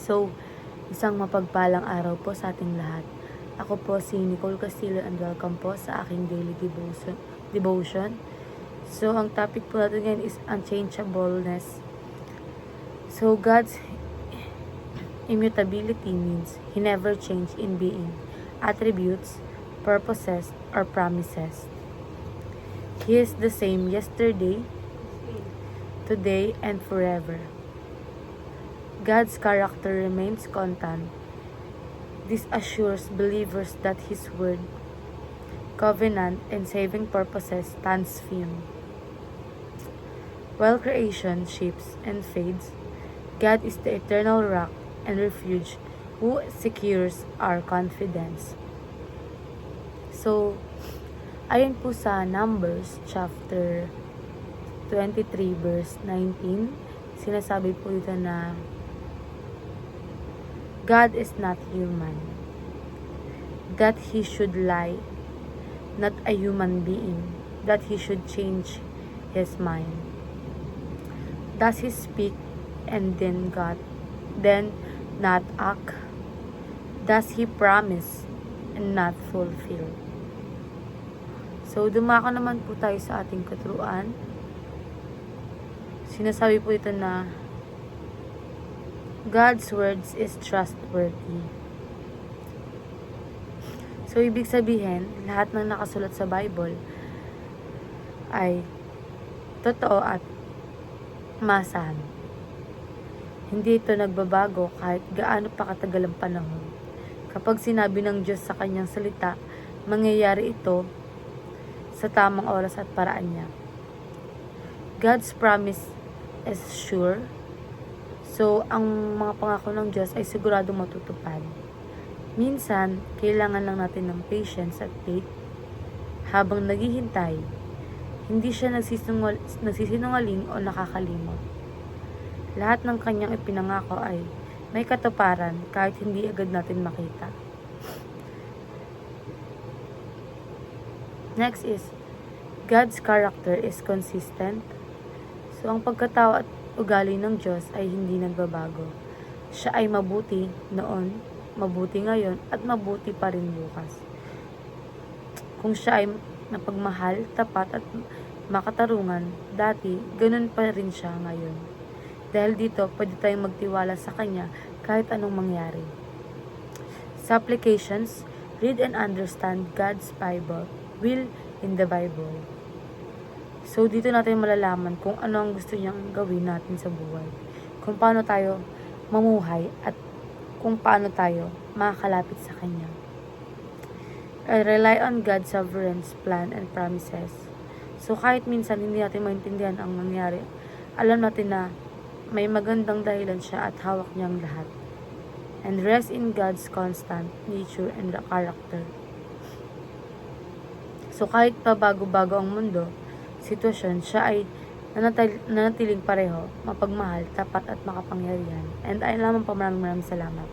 So, isang mapagpalang araw po sa ating lahat. Ako po si Nicole Castillo and welcome po sa aking daily devotion. So, ang topic po natin ngayon is unchangeableness. So, God's immutability means He never changed in being, attributes, purposes, or promises. He is the same yesterday, today, and forever. God's character remains constant. This assures believers that His word, covenant, and saving purposes stands firm. While creation shifts and fades, God is the eternal rock and refuge who secures our confidence. So, ayon po sa Numbers chapter 23 verse 19, sinasabi po dito na God is not human, that He should lie, not a human being, that He should change His mind. Does He speak and then not act? Does He promise and not fulfill? So, dumako naman po tayo sa ating katuruan. Sinasabi po ito na God's words is trustworthy. So, ibig sabihin, lahat ng nakasulat sa Bible ay totoo at maasahan. Hindi ito nagbabago kahit gaano pa katagal ang panahon. Kapag sinabi ng Diyos sa kanyang salita, mangyayari ito sa tamang oras at paraan niya. God's promise is sure. So, ang mga pangako ng Diyos ay siguradong matutupad. Minsan, kailangan lang natin ng patience at faith habang naghihintay. Hindi siya nagsisinungaling o nakakalimot. Lahat ng kanyang ipinangako ay may katuparan kahit hindi agad natin makita. Next is, God's character is consistent. So, ang pagkatao at ugali ng Diyos ay hindi nagbabago. Siya ay mabuti noon, mabuti ngayon, at mabuti pa rin bukas. Kung siya ay napagmahal, tapat at makatarungan dati, ganun pa rin siya ngayon. Dahil dito, pwede tayong magtiwala sa Kanya kahit anong mangyari. Sa applications, read and understand God's Bible, will in the Bible. So, dito natin malalaman kung ano ang gusto niyang gawin natin sa buhay. Kung paano tayo mamuhay at kung paano tayo makakalapit sa Kanya. Rely on God's sovereign plan and promises. So, kahit minsan hindi natin maintindihan ang nangyari, alam natin na may magandang dahilan siya at hawak niyang lahat. And rest in God's constant nature and character. So, kahit pa bago-bago ang mundo, sitwasyon, siya ay nanatiling pareho, mapagmahal, tapat at makapangyarihan. And ayun lamang po, maraming salamat.